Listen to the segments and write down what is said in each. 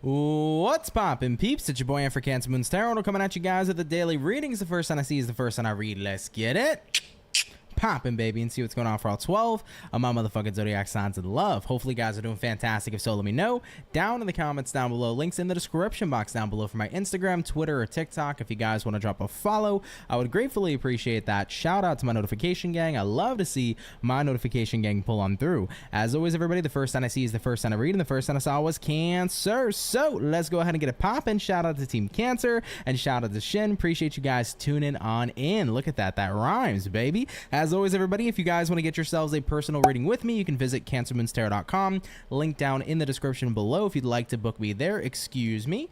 What's poppin', peeps? It's your boy for CancerMoonsTarot coming at you guys with the daily readings. The first one I see is the first one I read. Let's get it poppin', baby, and see what's going on for all 12 of my motherfucking zodiac signs in love. Hopefully you guys are doing fantastic. If so, let me know down in the comments down below. Links in the description box down below for my Instagram, Twitter, or TikTok. If you guys want to drop a follow, I would gratefully appreciate that. Shout out to my notification gang. I love to see my notification gang pull on through. As always, everybody, the first sign I see is the first sign I read, and the first sign I saw was Cancer. So let's go ahead and get it poppin'. Shout out to Team Cancer and shout out to Shin. Appreciate you guys tuning on in. Look at that. That rhymes, baby. As always, everybody, if you guys want to get yourselves a personal reading with me, you can visit CancerMoonsTarot.com. Link down in the description below if you'd like to book me there. Excuse me.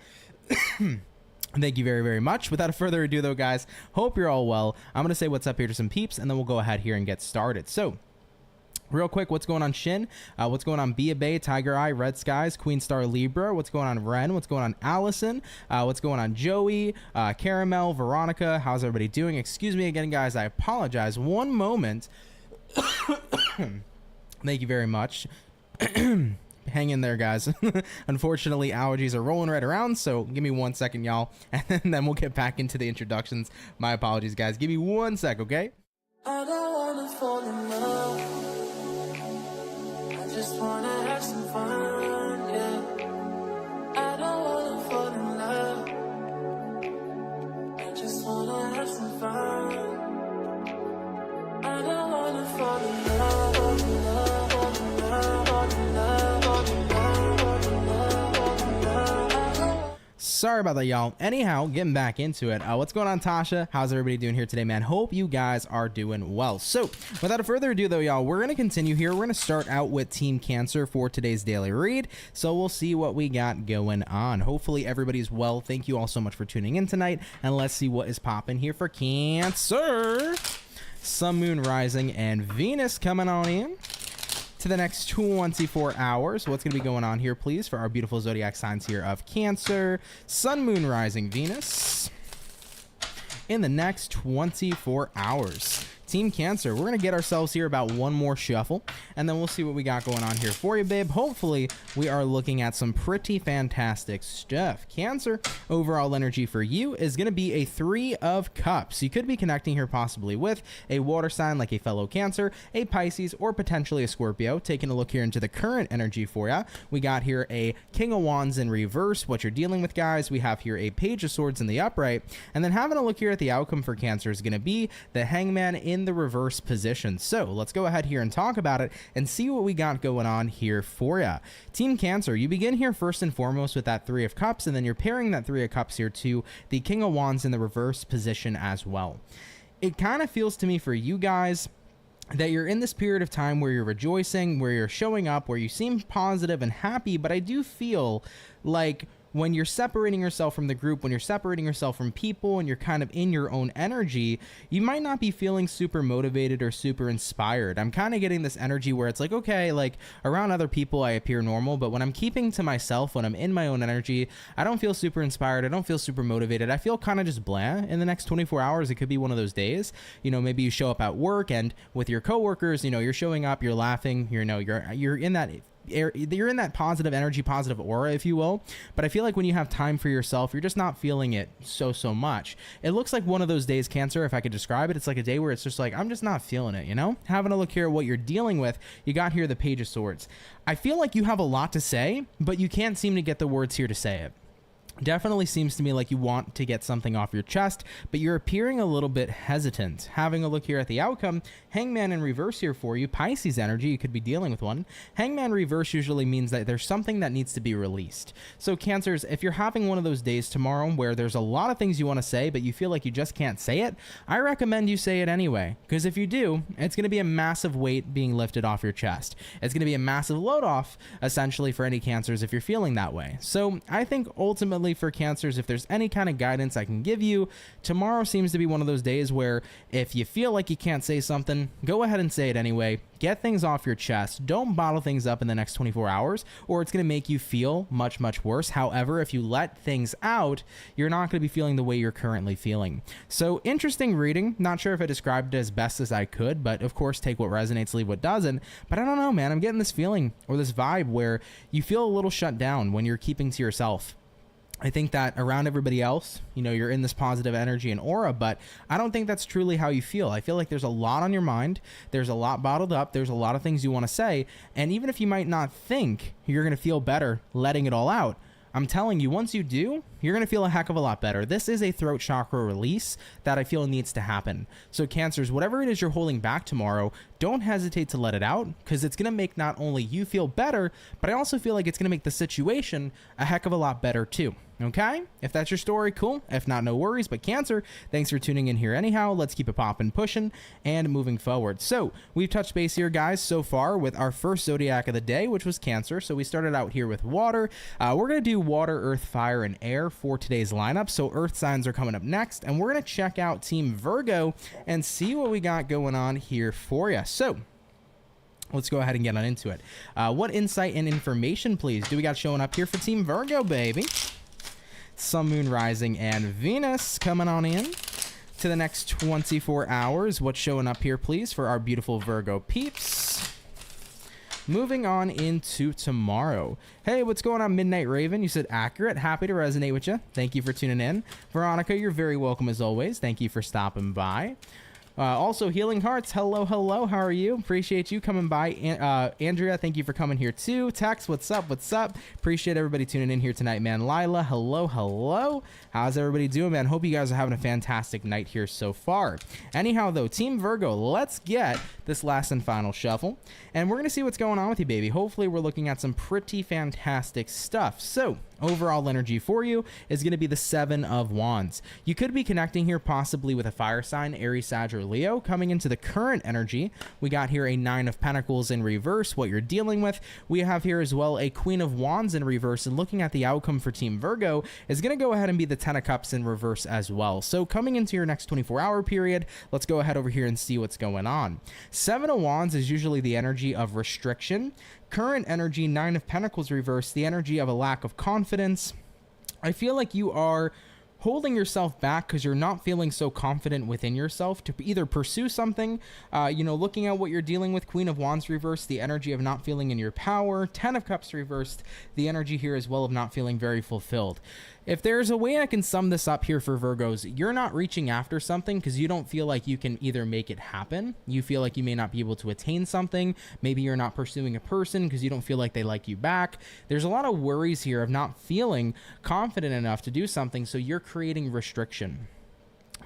Thank you very, very much. Without further ado, though, guys, hope you're all well. I'm going to say what's up here to some peeps, and then we'll go ahead here and get started. So, real quick, what's going on Shin? What's going on Bia Bay, Tiger Eye, Red Skies, Queen Star Libra? What's going on Ren? What's going on Allison? What's going on Joey, Caramel, Veronica? How's everybody doing? Excuse me again, guys. I apologize. One moment. Thank you very much. Hang in there, guys. Unfortunately, allergies are rolling right around, so give me 1 second, y'all, and then we'll get back into the introductions. My apologies, guys. Give me 1 sec, okay? I don't wanna fall in love. I just wanna have some fun, yeah. I don't wanna fall in love. I just wanna have some fun. I don't wanna fall in love, fall in love, fall in love, fall in love, fall in love, fall in love, fall in love. Sorry about that, y'all. Anyhow, getting back into it. What's going on, Tasha? How's everybody doing here today, man? Hope you guys are doing well. So, without further ado, though, y'all, we're going to continue here. We're going to start out with Team Cancer for today's daily read. So, we'll see what we got going on. Hopefully, everybody's well. Thank you all so much for tuning in tonight. And let's see what is popping here for Cancer. Sun, Moon, Rising, and Venus coming on in to the next 24 hours. What's going to be going on here, please, for our beautiful zodiac signs here of Cancer, Sun, Moon, Rising, Venus in the next 24 hours. Team Cancer, we're going to get ourselves here about one more shuffle, and then we'll see what we got going on here for you, babe. Hopefully, we are looking at some pretty fantastic stuff. Cancer, overall energy for you is going to be a 3 of Cups. You could be connecting here possibly with a water sign like a fellow Cancer, a Pisces, or potentially a Scorpio. Taking a look here into the current energy for you, we got here a King of Wands in reverse. What you're dealing with, guys, we have here a Page of Swords in the upright, and then having a look here at the outcome for Cancer is going to be the Hangman in the reverse position. So let's go ahead here and talk about it and see what we got going on here for you. Team Cancer, you begin here first and foremost with that 3 of Cups, and then you're pairing that 3 of Cups here to the King of Wands in the reverse position as well. It kind of feels to me for you guys that you're in this period of time where you're rejoicing, where you're showing up, where you seem positive and happy, but I do feel like when you're separating yourself from the group, when you're separating yourself from people and you're kind of in your own energy, you might not be feeling super motivated or super inspired. I'm kind of getting this energy where it's like, okay, like around other people, I appear normal, but when I'm keeping to myself, when I'm in my own energy, I don't feel super inspired. I don't feel super motivated. I feel kind of just blah. In the next 24 hours, it could be one of those days. You know, maybe you show up at work and with your coworkers, you know, you're showing up, you're laughing, you know, you're in that positive energy, positive aura, if you will. But I feel like when you have time for yourself, you're just not feeling it so much. It looks like one of those days, Cancer, if I could describe it. It's like a day where it's just like, I'm just not feeling it, you know? Having a look here at what you're dealing with, you got here the Page of Swords. I feel like you have a lot to say, but you can't seem to get the words here to say it. Definitely seems to me like you want to get something off your chest, but you're appearing a little bit hesitant. Having a look here at the outcome, Hangman in reverse here for you, Pisces energy, you could be dealing with one. Hangman reverse usually means that there's something that needs to be released. So Cancers, if you're having one of those days tomorrow where there's a lot of things you want to say, but you feel like you just can't say it, I recommend you say it anyway, because if you do, it's going to be a massive weight being lifted off your chest. It's going to be a massive load off, essentially, for any Cancers if you're feeling that way. So I think ultimately ultimately for Cancers, if there's any kind of guidance I can give you, tomorrow seems to be one of those days where if you feel like you can't say something, go ahead and say it anyway. Get things off your chest. Don't bottle things up in the next 24 hours, or it's going to make you feel much, much worse. However, if you let things out, you're not going to be feeling the way you're currently feeling. So interesting reading. Not sure if I described it as best as I could, but of course, take what resonates, leave what doesn't. But I don't know, man. I'm getting this feeling or this vibe where you feel a little shut down when you're keeping to yourself. I think that around everybody else, you know, you're in this positive energy and aura, but I don't think that's truly how you feel. I feel like there's a lot on your mind. There's a lot bottled up. There's a lot of things you want to say. And even if you might not think you're going to feel better letting it all out, I'm telling you, once you do, you're going to feel a heck of a lot better. This is a throat chakra release that I feel needs to happen. So Cancers, whatever it is you're holding back tomorrow, don't hesitate to let it out, because it's going to make not only you feel better, but I also feel like it's going to make the situation a heck of a lot better too. Okay? If that's your story, cool. If not, no worries. But Cancer, thanks for tuning in here anyhow. Let's keep it popping, pushing, and moving forward. So we've touched base here, guys, so far with our first zodiac of the day, which was Cancer. So we started out here with water. We're going to do water, earth, fire, and air for today's lineup. So earth signs are coming up next, and we're going to check out Team Virgo and see what we got going on here for you. So let's go ahead and get on into it. What insight and information, please, do we got showing up here for Team Virgo, baby? Sun, Moon, Rising, and Venus coming on in to the next 24 hours. What's showing up here, please, for our beautiful Virgo peeps? Moving on into tomorrow. Hey, what's going on, Midnight Raven? You said accurate. Happy to resonate with you. Thank you for tuning in. Veronica, you're very welcome as always. Thank you for stopping by. Also, Healing Hearts, hello, hello, how are you? Appreciate you coming by. Andrea, thank you for coming here too. Tex, what's up, what's up? Appreciate everybody tuning in here tonight, man. Lila, hello, hello. How's everybody doing, man? Hope you guys are having a fantastic night here so far. Anyhow, though, Team Virgo, let's get this last and final shuffle, and we're going to see what's going on with you, baby. Hopefully, we're looking at some pretty fantastic stuff. So, overall energy for you is going to be the Seven of Wands. You could be connecting here possibly with a fire sign, Aries, Sag, or Leo. Coming into the current energy, we got here a Nine of Pentacles in reverse, what you're dealing with. We have here as well a Queen of Wands in reverse, and looking at the outcome for Team Virgo is going to go ahead and be the Ten of Cups in reverse as well. So coming into your next 24-hour period, let's go ahead over here and see what's going on. Seven of Wands is usually the energy of restriction. Current energy, Nine of Pentacles reverse, the energy of a lack of confidence. I feel like you are holding yourself back because you're not feeling so confident within yourself to either pursue something, looking at what you're dealing with. Queen of Wands reversed, the energy of not feeling in your power. Ten of Cups reversed, the energy here as well of not feeling very fulfilled. If there's a way I can sum this up here for Virgos, you're not reaching after something because you don't feel like you can either make it happen. You feel like you may not be able to attain something. Maybe you're not pursuing a person because you don't feel like they like you back. There's a lot of worries here of not feeling confident enough to do something, so you're creating restriction.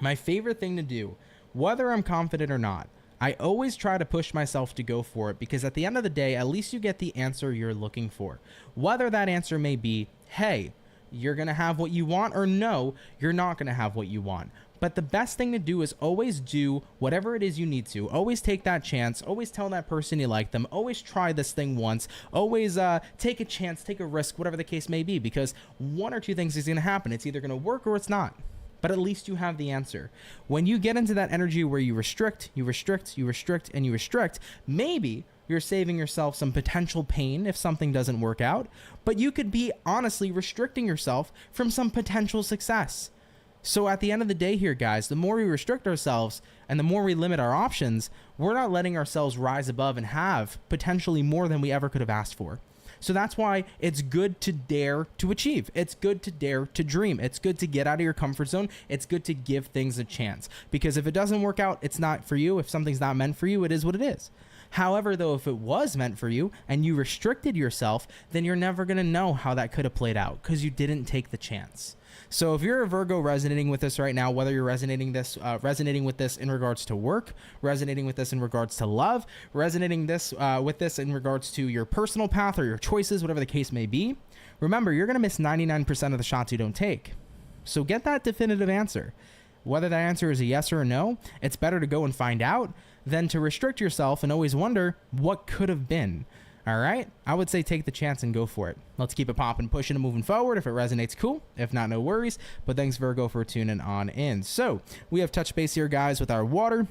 My favorite thing to do, whether I'm confident or not, I always try to push myself to go for it, because at the end of the day, at least you get the answer you're looking for. Whether that answer may be, hey, you're going to have what you want, or no, you're not going to have what you want. But the best thing to do is always do whatever it is you need to. Always take that chance. Always tell that person you like them. Always try this thing once. Always take a chance, take a risk, whatever the case may be, because one or two things is going to happen. It's either going to work or it's not. But at least you have the answer. When you get into that energy where you restrict, you restrict, you restrict, and you restrict, maybe you're saving yourself some potential pain if something doesn't work out, but you could be honestly restricting yourself from some potential success. So at the end of the day here, guys, the more we restrict ourselves and the more we limit our options, we're not letting ourselves rise above and have potentially more than we ever could have asked for. So that's why it's good to dare to achieve. It's good to dare to dream. It's good to get out of your comfort zone. It's good to give things a chance, because if it doesn't work out, it's not for you. If something's not meant for you, it is what it is. However, though, if it was meant for you and you restricted yourself, then you're never going to know how that could have played out because you didn't take the chance. So if you're a Virgo resonating with this right now, whether you're resonating with this in regards to work, resonating with this in regards to love, resonating with this in regards to your personal path or your choices, whatever the case may be, remember, you're going to miss 99% of the shots you don't take. So get that definitive answer. Whether that answer is a yes or a no, it's better to go and find out than to restrict yourself and always wonder what could have been. All right, I would say take the chance and go for it. Let's keep it popping, pushing, and moving forward. If it resonates, cool. If not, no worries. But thanks, Virgo, for tuning on in. So we have touch base here, guys, with our water.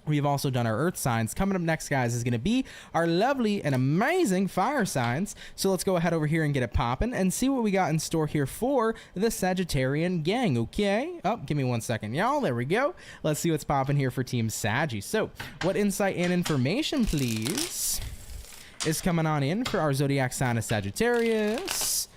We've also done our earth signs. Coming up next, guys, is going to be our lovely and amazing fire signs. So let's go ahead over here and get it popping and see what we got in store here for the Sagittarian gang, okay? Oh, give me 1 second, y'all. There we go. Let's see what's popping here for Team Saggy. So what insight and information, please, is coming on in for our zodiac sign of Sagittarius?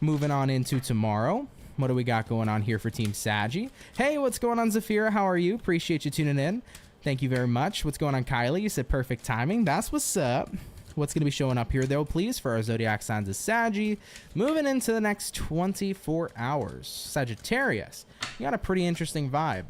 Moving on into tomorrow. What do we got going on here for Team Saggy? Hey, what's going on, Zafira? How are you? Appreciate you tuning in. Thank you very much. What's going on, Kylie? You said perfect timing. That's what's up. What's going to be showing up here, though, please, for our zodiac signs of Saggy? Moving into the next 24 hours. Sagittarius, you got a pretty interesting vibe.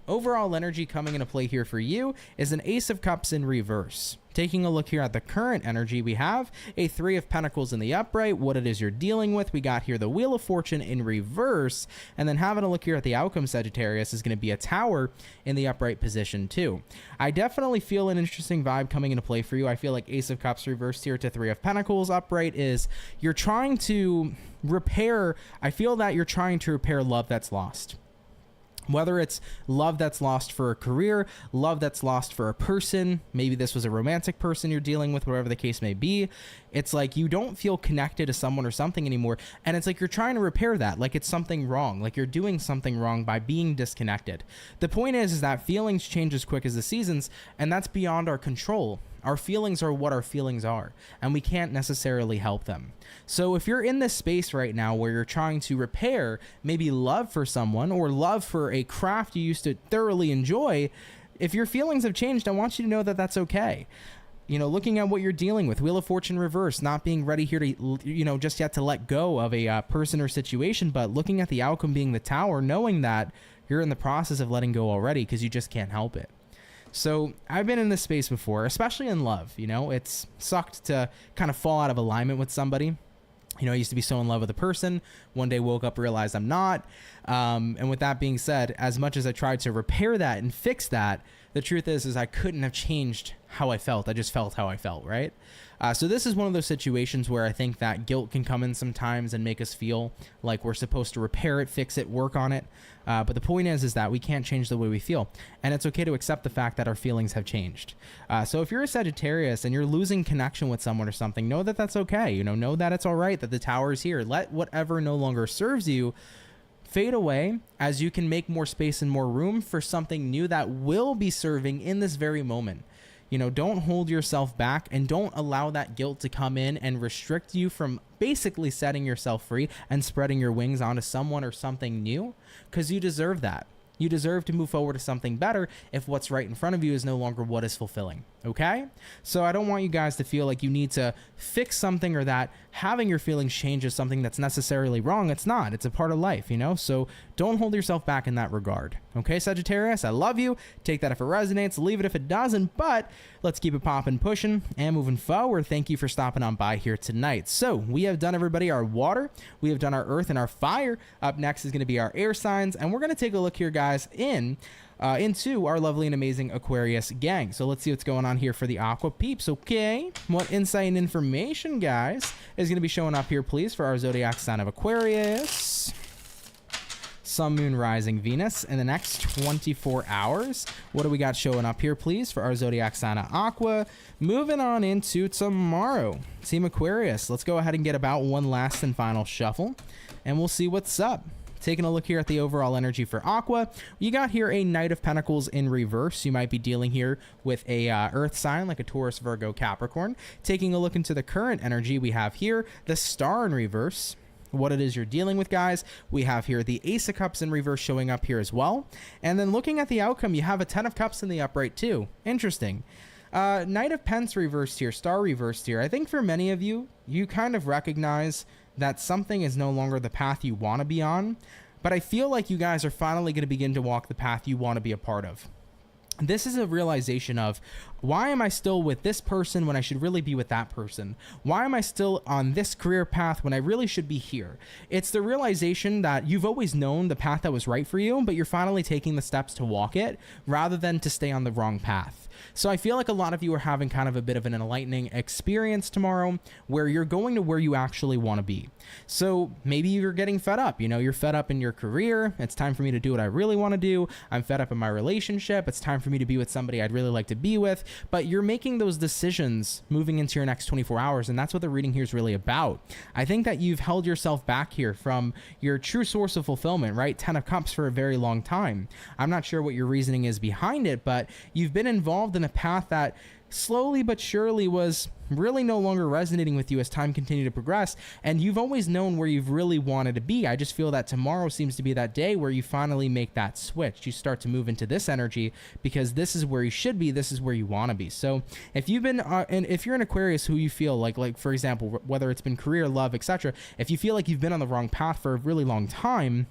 Overall energy coming into play here for you is an Ace of Cups in reverse. Taking a look here at the current energy, we have a 3 of Pentacles in the upright. What it is you're dealing with, we got here the Wheel of Fortune in reverse. And then having a look here at the outcome, Sagittarius, is going to be a Tower in the upright position too. I definitely feel an interesting vibe coming into play for you. I feel like Ace of Cups reversed here to 3 of Pentacles upright is you're trying to repair. I feel that you're trying to repair love that's lost. Whether it's love that's lost for a career, love that's lost for a person, maybe this was a romantic person you're dealing with, whatever the case may be. It's like you don't feel connected to someone or something anymore. And it's like you're trying to repair that, like it's something wrong, like you're doing something wrong by being disconnected. The point is that feelings change as quick as the seasons, and that's beyond our control. Our feelings are what our feelings are, and we can't necessarily help them. So if you're in this space right now where you're trying to repair maybe love for someone or love for a craft you used to thoroughly enjoy, if your feelings have changed, I want you to know that that's okay. You know, looking at what you're dealing with, Wheel of Fortune reverse, not being ready here to, you know, just yet to let go of a person or situation, but looking at the outcome being the Tower, knowing that you're in the process of letting go already because you just can't help it. So I've been in this space before, especially in love. You know, it's sucked to kind of fall out of alignment with somebody. You know, I used to be so in love with a person. One day woke up, realized I'm not. And with that being said, as much as I tried to repair that and fix that, the truth is I couldn't have changed how I felt. I just felt how I felt, right? So this is one of those situations where I think that guilt can come in sometimes and make us feel like we're supposed to repair it, fix it, work on it. But the point is that we can't change the way we feel. And it's okay to accept the fact that our feelings have changed. So if you're a Sagittarius and you're losing connection with someone or something, know that that's okay. You know that it's all right, that the Tower is here. Let whatever no longer serves you fade away as you can make more space and more room for something new that will be serving in this very moment. You know, don't hold yourself back and don't allow that guilt to come in and restrict you from basically setting yourself free and spreading your wings onto someone or something new, because you deserve that. You deserve to move forward to something better if what's right in front of you is no longer what is fulfilling. Okay? So I don't want you guys to feel like you need to fix something or that having your feelings change is something that's necessarily wrong. It's not. It's a part of life, you know? So don't hold yourself back in that regard. Okay, Sagittarius? I love you. Take that if it resonates. Leave it if it doesn't. But let's keep it popping, pushing, and moving forward. Thank you for stopping on by here tonight. So we have done, everybody, our water. We have done our earth and our fire. Up next is going to be our air signs. And we're going to take a look here, guys, into our lovely and amazing Aquarius gang. So let's see what's going on here for the Aqua peeps. Okay, what insight and information, guys, is going to be showing up here, please, for our zodiac sign of Aquarius? Sun, Moon, Rising, Venus in the next 24 hours. What do we got showing up here, please, for our zodiac sign of Aqua? Moving on into tomorrow, Team Aquarius. Let's go ahead and get about one last and final shuffle, and we'll see what's up. Taking a look here at the overall energy for Aqua, you got here a Knight of Pentacles in reverse. You might be dealing here with a earth sign like a Taurus, Virgo, Capricorn. Taking a look into the current energy, we have here the Star in reverse. What it is you're dealing with, guys, we have here the Ace of Cups in reverse showing up here as well. And then looking at the outcome, you have a 10 of Cups in the upright too. Interesting. Knight of Pents reversed here, Star reversed here. I think for many of you, you kind of recognize that something is no longer the path you want to be on, but I feel like you guys are finally going to begin to walk the path you want to be a part of. this is a realization of, why am I still with this person when I should really be with that person? Why am I still on this career path when I really should be here? It's the realization that you've always known the path that was right for you, but you're finally taking the steps to walk it rather than to stay on the wrong path. So I feel like a lot of you are having kind of a bit of an enlightening experience tomorrow where you're going to where you actually want to be. So maybe you're getting fed up. You know, you're fed up in your career. It's time for me to do what I really want to do. I'm fed up in my relationship. It's time for me to be with somebody I'd really like to be with. But you're making those decisions moving into your next 24 hours. And that's what the reading here is really about. I think that you've held yourself back here from your true source of fulfillment, right? 10 of Cups for a very long time. I'm not sure what your reasoning is behind it, but you've been involved in a path that slowly but surely was really no longer resonating with you as time continued to progress, and you've always known where you've really wanted to be. I just feel that tomorrow seems to be that day where you finally make that switch. You start to move into this energy because this is where you should be, this is where you want to be. So if you've been and if you're an Aquarius who you feel like for example, whether it's been career, love, etc., if you feel like you've been on the wrong path for a really long time,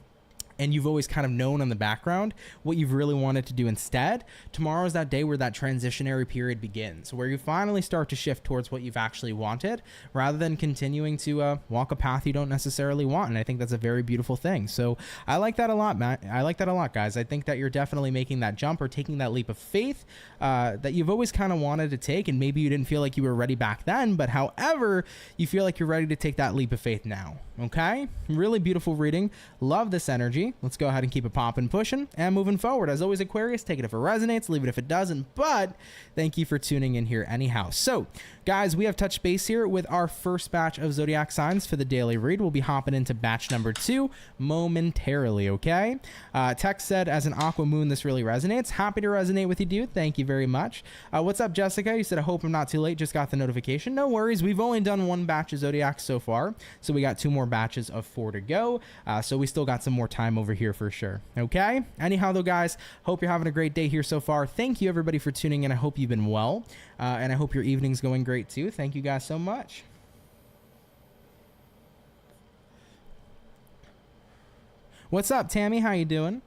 and you've always kind of known in the background what you've really wanted to do instead, tomorrow is that day where that transitionary period begins, where you finally start to shift towards what you've actually wanted rather than continuing to walk a path you don't necessarily want. And I think that's a very beautiful thing. So I like that a lot, Matt. I like that a lot, guys. I think that you're definitely making that jump or taking that leap of faith that you've always kind of wanted to take, and maybe you didn't feel like you were ready back then, but however, you feel like you're ready to take that leap of faith now. Okay? Really beautiful reading. Love this energy. Let's go ahead and keep it popping, pushing, and moving forward. As always, Aquarius, take it if it resonates, leave it if it doesn't, but thank you for tuning in here anyhow. So, guys, we have touched base here with our first batch of zodiac signs for the daily read. We'll be hopping into batch number 2 momentarily, okay? Text said, as an Aqua Moon, this really resonates. Happy to resonate with you, dude. Thank you very much. What's up, Jessica? You said, I hope I'm not too late. Just got the notification. No worries. We've only done 1 batch of zodiac so far, so we got 2 more batches of 4 to go. So we still got some more time over here for sure. Okay? Anyhow, though, guys, hope you're having a great day here so far. Thank you, everybody, for tuning in. I hope you've been well, and I hope your evening's going great too. Thank you guys so much. What's up, Tammy? How you doing?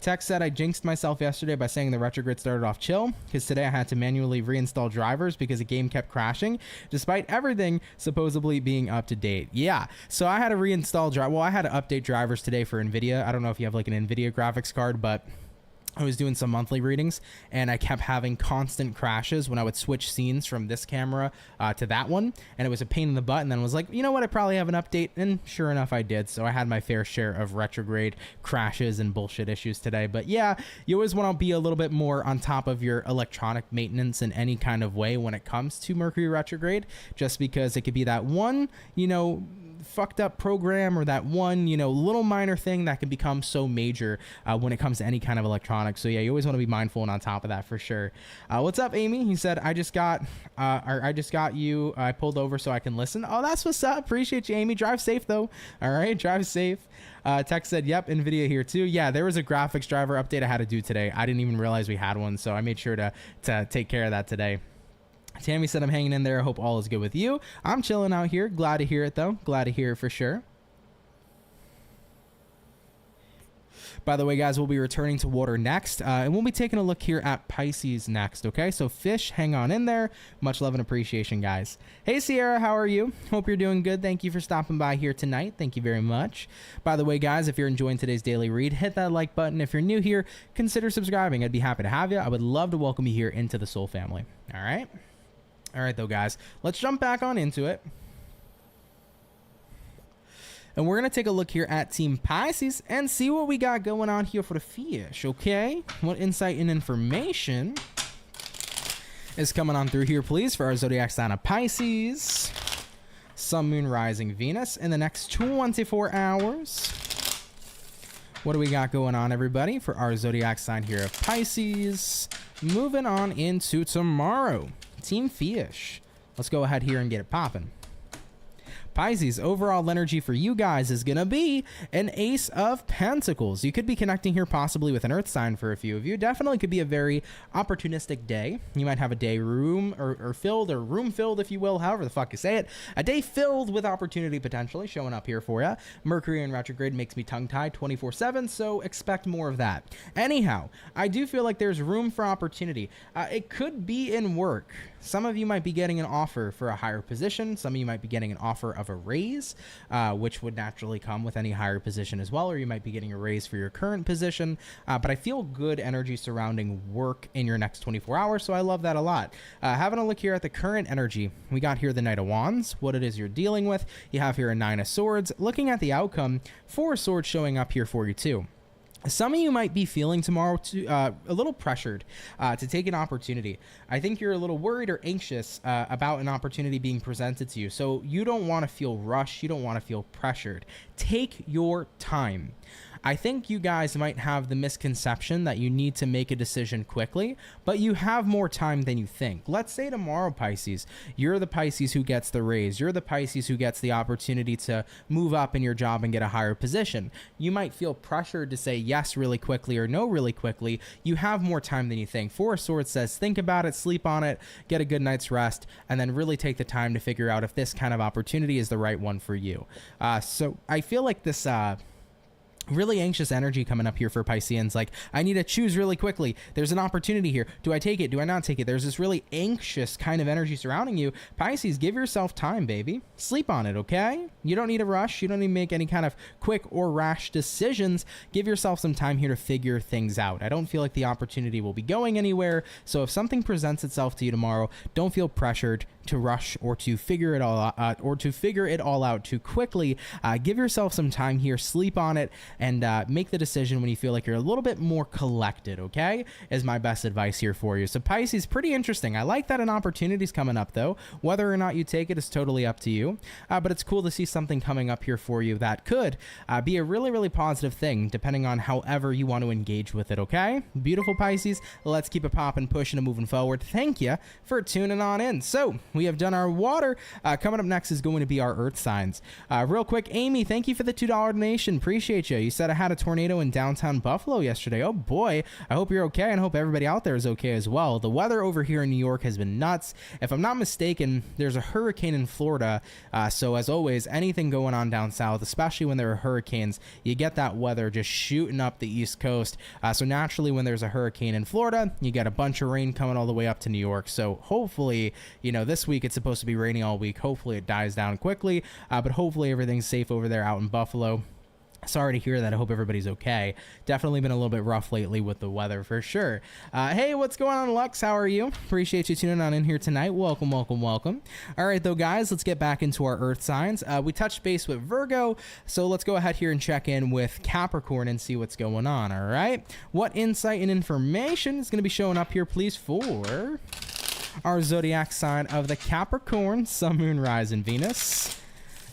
Text said, I jinxed myself yesterday by saying the retrograde started off chill because today I had to manually reinstall drivers because the game kept crashing despite everything supposedly being up to date. Yeah, so I had to reinstall I had to update drivers today for NVIDIA. I don't know if you have like an NVIDIA graphics card, but I was doing some monthly readings and I kept having constant crashes when I would switch scenes from this camera to that one, and it was a pain in the butt. And then I was like, you know what, I probably have an update, and sure enough I did. So I had my fair share of retrograde crashes and bullshit issues today. But yeah, you always want to be a little bit more on top of your electronic maintenance in any kind of way when it comes to Mercury retrograde, just because it could be that one, you know, fucked up program or that one, you know, little minor thing that can become so major when it comes to any kind of electronics. So yeah, you always want to be mindful and on top of that for sure. What's up, Amy? He said, I just got you. I pulled over so I can listen. Oh, that's what's up. Appreciate you, Amy. Drive safe though. All right, drive safe. Text said, yep, NVIDIA here too. Yeah, there was a graphics driver update I had to do today. I didn't even realize we had one, so I made sure to take care of that today. Tammy said, I'm hanging in there. I hope all is good with you. I'm chilling out here. Glad to hear it, though. Glad to hear it for sure. By the way, guys, we'll be returning to water next, and we'll be taking a look here at Pisces next, okay? So fish, hang on in there. Much love and appreciation, guys. Hey, Sierra, how are you? Hope you're doing good. Thank you for stopping by here tonight. Thank you very much. By the way, guys, if you're enjoying today's daily read, hit that like button. If you're new here, consider subscribing. I'd be happy to have you. I would love to welcome you here into the Soul family. All right? All right, though, guys, let's jump back on into it. And we're going to take a look here at Team Pisces and see what we got going on here for the fish, okay? What insight and information is coming on through here, please, for our zodiac sign of Pisces, Sun, Moon, Rising, Venus in the next 24 hours. What do we got going on, everybody, for our zodiac sign here of Pisces? Moving on into tomorrow. Team Fish. Let's go ahead here and get it popping. Pisces, overall energy for you guys is going to be an Ace of Pentacles. You could be connecting here possibly with an earth sign for a few of you. Definitely could be a very opportunistic day. You might have a day room filled, if you will, however the fuck you say it. A day filled with opportunity potentially showing up here for you. Mercury in retrograde makes me tongue-tied 24/7, so expect more of that. Anyhow, I do feel like there's room for opportunity. It could be in work. Some of you might be getting an offer for a higher position. Some of you might be getting an offer of a raise, which would naturally come with any higher position as well, or you might be getting a raise for your current position. But I feel good energy surrounding work in your next 24 hours, so I love that a lot. Having a look here at the current energy, we got here the Knight of Wands, what it is you're dealing with. You have here a Nine of Swords. Looking at the outcome, Four of Swords showing up here for you too. Some of you might be feeling tomorrow a little pressured to take an opportunity. I think you're a little worried or anxious about an opportunity being presented to you. So you don't want to feel rushed. You don't want to feel pressured. Take your time. I think you guys might have the misconception that you need to make a decision quickly, but you have more time than you think. Let's say tomorrow, Pisces, you're the Pisces who gets the raise. You're the Pisces who gets the opportunity to move up in your job and get a higher position. You might feel pressured to say yes really quickly or no really quickly. You have more time than you think. Four of Swords says think about it, sleep on it, get a good night's rest, and then really take the time to figure out if this kind of opportunity is the right one for you. So I feel like this really anxious energy coming up here for Pisceans. Like, I need to choose really quickly. There's an opportunity here. Do I take it? Do I not take it? There's this really anxious kind of energy surrounding you. Pisces, give yourself time, baby. Sleep on it, okay? You don't need to rush. You don't need to make any kind of quick or rash decisions. Give yourself some time here to figure things out. I don't feel like the opportunity will be going anywhere. So if something presents itself to you tomorrow, don't feel pressured to rush or to figure it all out too quickly. Give yourself some time here. Sleep on it. And make the decision when you feel like you're a little bit more collected, okay? Is my best advice here for you. So Pisces, pretty interesting. I like that an opportunity's coming up, though. Whether or not you take it is totally up to you. But it's cool to see something coming up here for you that could be a really, really positive thing, depending on however you want to engage with it, okay? Beautiful, Pisces. Let's keep it popping, pushing, and moving forward. Thank you for tuning on in. So we have done our water. Coming up next is going to be our earth signs. Real quick, Amy, thank you for the $2 donation. Appreciate you. You said I had a tornado in downtown Buffalo yesterday. Oh boy, I hope you're okay, and hope everybody out there is okay as well. The weather over here in New York has been nuts. If I'm not mistaken, there's a hurricane in Florida, so as always, anything going on down south, especially when there are hurricanes, you get that weather just shooting up the East Coast. So naturally, when there's a hurricane in Florida, you get a bunch of rain coming all the way up to New York. So hopefully, you know, this week it's supposed to be raining all week. Hopefully it dies down quickly, but hopefully everything's safe over there out in Buffalo. Sorry to hear that. I hope everybody's okay. Definitely been a little bit rough lately with the weather for sure. Hey, what's going on, Lux? How are you? Appreciate you tuning on in here tonight. Welcome, welcome, welcome. All right, though, guys, let's get back into our earth signs. We touched base with Virgo, so let's go ahead here and check in with Capricorn and see what's going on, all right? What insight and information is going to be showing up here, please, for our zodiac sign of the Capricorn, Sun, Moon, Rise, and Venus?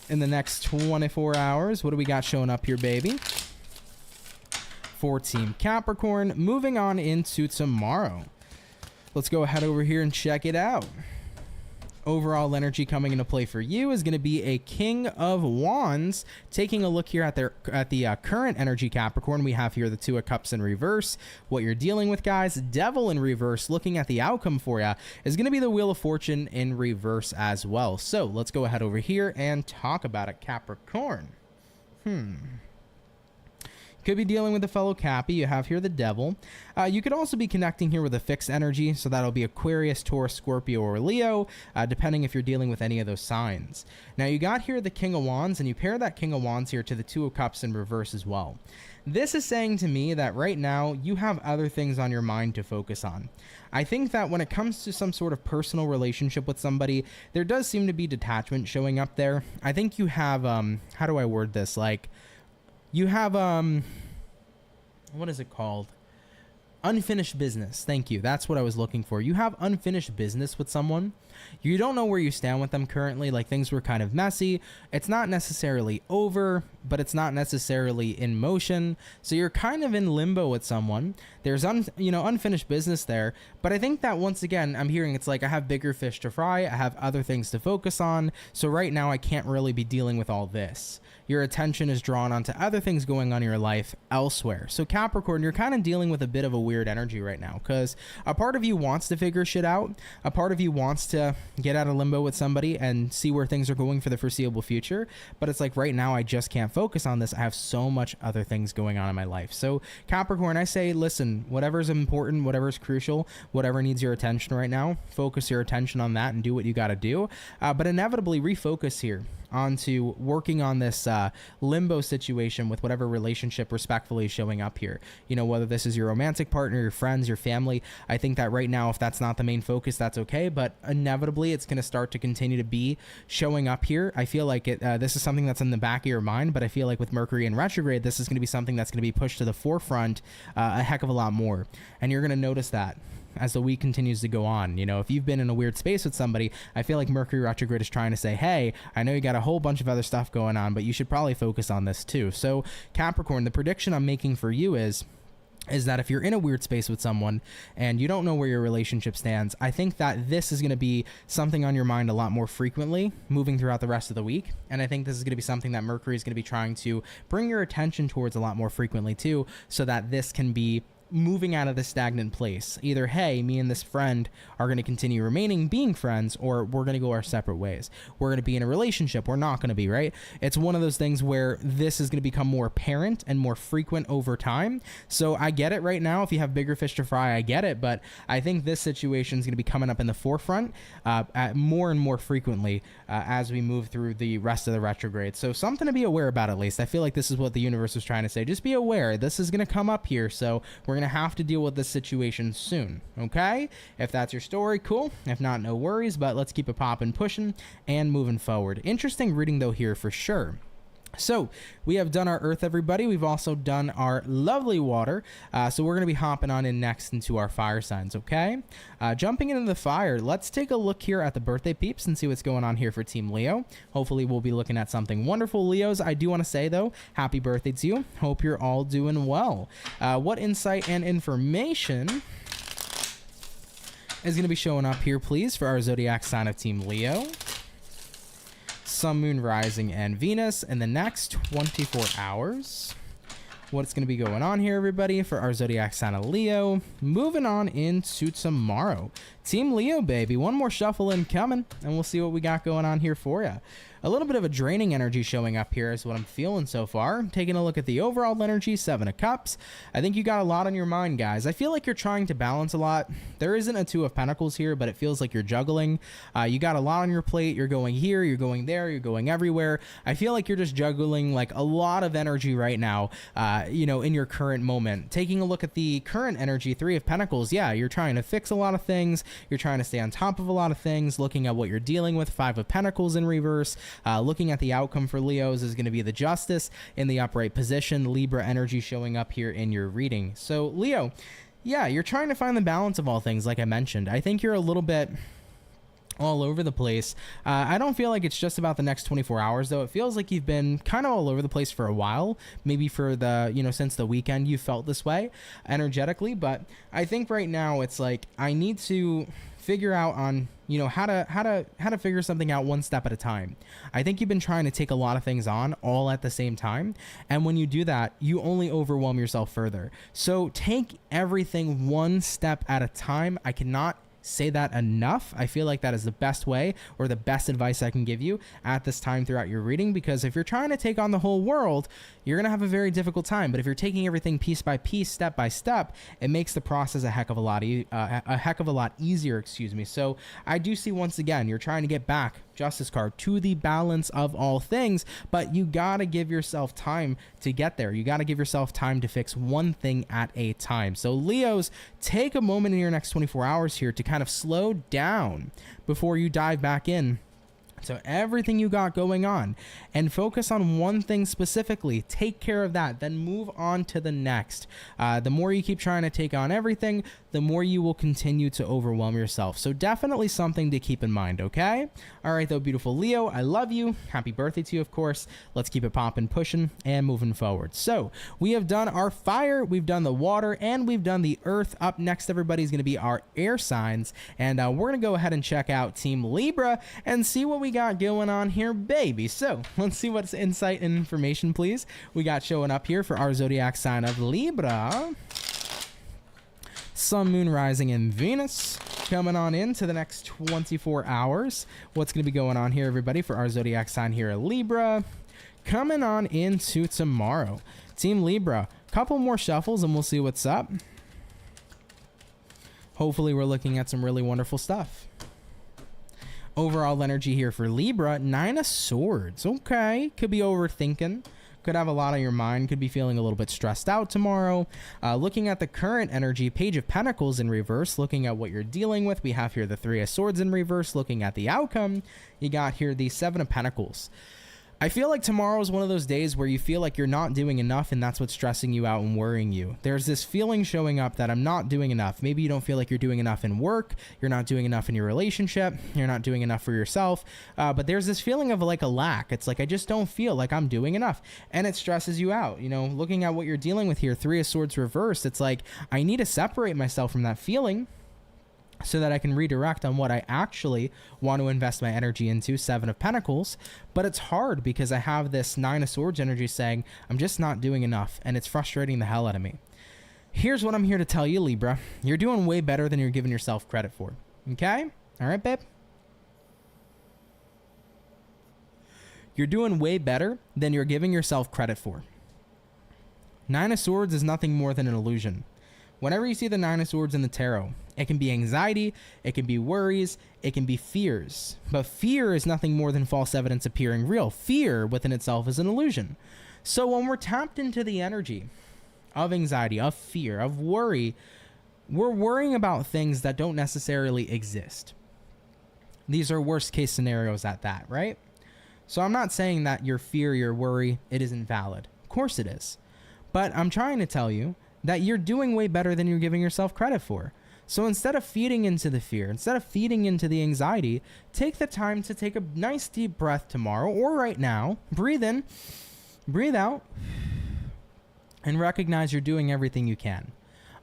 In the next 24 hours, what do we got showing up here, baby? For Team Capricorn, moving on into tomorrow. Let's go ahead over here and check it out. Overall energy coming into play for you is going to be a King of Wands. Taking a look here at the current energy, Capricorn, we have here the Two of Cups in reverse. What you're dealing with, guys, Devil in reverse. Looking at the outcome for you is going to be the Wheel of Fortune in reverse as well. So let's go ahead over here and talk about it, Capricorn. Could be dealing with a fellow Cappy. You have here the Devil. You could also be connecting here with a fixed energy, so that'll be Aquarius, Taurus, Scorpio, or Leo, depending if you're dealing with any of those signs. Now, you got here the King of Wands, and you pair that King of Wands here to the Two of Cups in reverse as well. This is saying to me that right now you have other things on your mind to focus on. I think that when it comes to some sort of personal relationship with somebody, there does seem to be detachment showing up there. I think you have, how do I word this? Like, you have, what is it called? unfinished business. Thank you. That's what I was looking for. You have unfinished business with someone. You don't know where you stand with them currently. Like, things were kind of messy. It's not necessarily over, but it's not necessarily in motion. So you're kind of in limbo with someone. There's unfinished business there. But I think that once again, I'm hearing it's like I have bigger fish to fry. I have other things to focus on. So right now I can't really be dealing with all this. Your attention is drawn onto other things going on in your life elsewhere. So Capricorn, you're kind of dealing with a bit of a weird energy right now, because a part of you wants to figure shit out. A part of you wants to get out of limbo with somebody and see where things are going for the foreseeable future. But it's like right now I just can't focus on this. I have so much other things going on in my life. So Capricorn, I say, listen, whatever's important, whatever's crucial, whatever needs your attention right now, focus your attention on that and do what you got to do. But inevitably refocus here onto working on this limbo situation with whatever relationship respectfully is showing up here. You know, whether this is your romantic partner, your friends, your family. I think that right now, if that's not the main focus, that's okay. But inevitably, it's going to start to continue to be showing up here. I feel like this is something that's in the back of your mind, but I feel like with Mercury in retrograde, this is going to be something that's going to be pushed to the forefront a heck of a lot more. And you're going to notice that as the week continues to go on. You know, if you've been in a weird space with somebody, I feel like Mercury retrograde is trying to say, hey, I know you got a whole bunch of other stuff going on, but you should probably focus on this too. So Capricorn, the prediction I'm making for you is that if you're in a weird space with someone and you don't know where your relationship stands, I think that this is going to be something on your mind a lot more frequently moving throughout the rest of the week. And I think this is going to be something that Mercury is going to be trying to bring your attention towards a lot more frequently too, so that this can be moving out of the stagnant place. Either, hey, me and this friend are going to continue remaining being friends, or we're going to go our separate ways. We're going to be in a relationship. We're not going to be, right? It's one of those things where this is going to become more apparent and more frequent over time. So I get it right now. If you have bigger fish to fry, I get it. But I think this situation is going to be coming up in the forefront more and more frequently as we move through the rest of the retrograde. So something to be aware about, at least. I feel like this is what the universe was trying to say. Just be aware. This is going to come up here. So we're going to have to deal with this situation soon, okay? If that's your story, cool. If not, no worries, but let's keep it popping, pushing, and moving forward. Interesting reading, though, here for sure. So we have done our earth, everybody. We've also done our lovely water. So we're going to be hopping on in next into our fire signs, okay? Jumping into the fire, let's take a look here at the birthday peeps and see what's going on here for Team Leo. Hopefully we'll be looking at something wonderful. Leos, I do want to say, though, happy birthday to you. Hope you're all doing well. What insight and information is going to be showing up here, please, for our zodiac sign of Team Leo? Sun, Moon, Rising, and Venus in the next 24 hours. What's going to be going on here, everybody, for our zodiac sign of Leo? Moving on into tomorrow. Team Leo, baby. One more shuffle in coming, and we'll see what we got going on here for you. A little bit of a draining energy showing up here is what I'm feeling so far. Taking a look at the overall energy, 7 of Cups. I think you got a lot on your mind, guys. I feel like you're trying to balance a lot. There isn't a 2 of Pentacles here, but it feels like you're juggling. You got a lot on your plate. You're going here, you're going there, you're going everywhere. I feel like you're just juggling like a lot of energy right now, in your current moment. Taking a look at the current energy, 3 of Pentacles. Yeah, you're trying to fix a lot of things. You're trying to stay on top of a lot of things, looking at what you're dealing with. 5 of Pentacles in reverse. Looking at the outcome for Leos is going to be the Justice in the upright position. Libra energy showing up here in your reading. So Leo, yeah, you're trying to find the balance of all things, like I mentioned. I think you're a little bit all over the place. I don't feel like it's just about the next 24 hours, though. It feels like you've been kind of all over the place for a while. Maybe for the, since the weekend you felt this way energetically. But I think right now it's like I need to figure out on how to figure something out one step at a time. I think you've been trying to take a lot of things on all at the same time, and when you do that, you only overwhelm yourself further. So take everything one step at a time. I cannot say that enough. I feel like that is the best way, or the best advice I can give you at this time throughout your reading, because if you're trying to take on the whole world, you're gonna have a very difficult time. But if you're taking everything piece by piece, step by step, it makes the process a heck of a lot easier, So I do see, once again, you're trying to get back, Justice card, to the balance of all things, but you gotta give yourself time to get there. You gotta give yourself time to fix one thing at a time. So Leos, take a moment in your next 24 hours here to kind of slow down before you dive back in So everything you got going on, and focus on one thing specifically, take care of that, then move on to the next. The more you keep trying to take on everything, the more you will continue to overwhelm yourself. So definitely something to keep in mind, okay? All right, though, beautiful Leo, I love you. Happy birthday to you, of course. Let's keep it popping, pushing, and moving forward. So we have done our fire, we've done the water, and we've done the earth. Up next, everybody, is going to be our air signs, and we're going to go ahead and check out Team Libra and see what we got going on here, baby. So let's see what's insight and information, please, we got showing up here for our zodiac sign of Libra. Sun, Moon, Rising, and Venus coming on into the next 24 hours. What's going to be going on here, everybody, for our zodiac sign here at Libra? Coming on into tomorrow. Team Libra, couple more shuffles and we'll see what's up. Hopefully we're looking at some really wonderful stuff. Overall energy here for Libra, 9 of Swords. Okay, could be overthinking. Could have a lot on your mind, could be feeling a little bit stressed out tomorrow. Looking at the current energy, Page of Pentacles in reverse, looking at what you're dealing with. We have here the 3 of Swords in reverse, looking at the outcome. You got here the 7 of Pentacles. I feel like tomorrow is one of those days where you feel like you're not doing enough, and that's what's stressing you out and worrying you. There's this feeling showing up that I'm not doing enough. Maybe you don't feel like you're doing enough in work, you're not doing enough in your relationship, you're not doing enough for yourself, but there's this feeling of like a lack. It's like, I just don't feel like I'm doing enough, and it stresses you out. You know, looking at what you're dealing with here, 3 of Swords reversed, it's like, I need to separate myself from that feeling so that I can redirect on what I actually want to invest my energy into, 7 of Pentacles. But it's hard because I have this 9 of Swords energy saying, I'm just not doing enough, and it's frustrating the hell out of me. Here's what I'm here to tell you, Libra. You're doing way better than you're giving yourself credit for. Okay? All right, babe? You're doing way better than you're giving yourself credit for. 9 of Swords is nothing more than an illusion. Whenever you see the 9 of Swords in the tarot, it can be anxiety, it can be worries, it can be fears. But fear is nothing more than false evidence appearing real. Fear within itself is an illusion. So when we're tapped into the energy of anxiety, of fear, of worry, we're worrying about things that don't necessarily exist. These are worst case scenarios at that, right? So I'm not saying that your fear, your worry, it isn't valid. Of course it is. But I'm trying to tell you that you're doing way better than you're giving yourself credit for. So instead of feeding into the fear, instead of feeding into the anxiety, take the time to take a nice deep breath tomorrow or right now. Breathe in, breathe out, and recognize you're doing everything you can.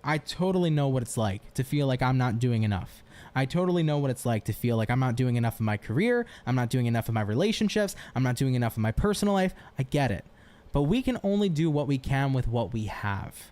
I totally know what it's like to feel like I'm not doing enough. I totally know what it's like to feel like I'm not doing enough in my career, I'm not doing enough in my relationships, I'm not doing enough in my personal life. I get it. But we can only do what we can with what we have.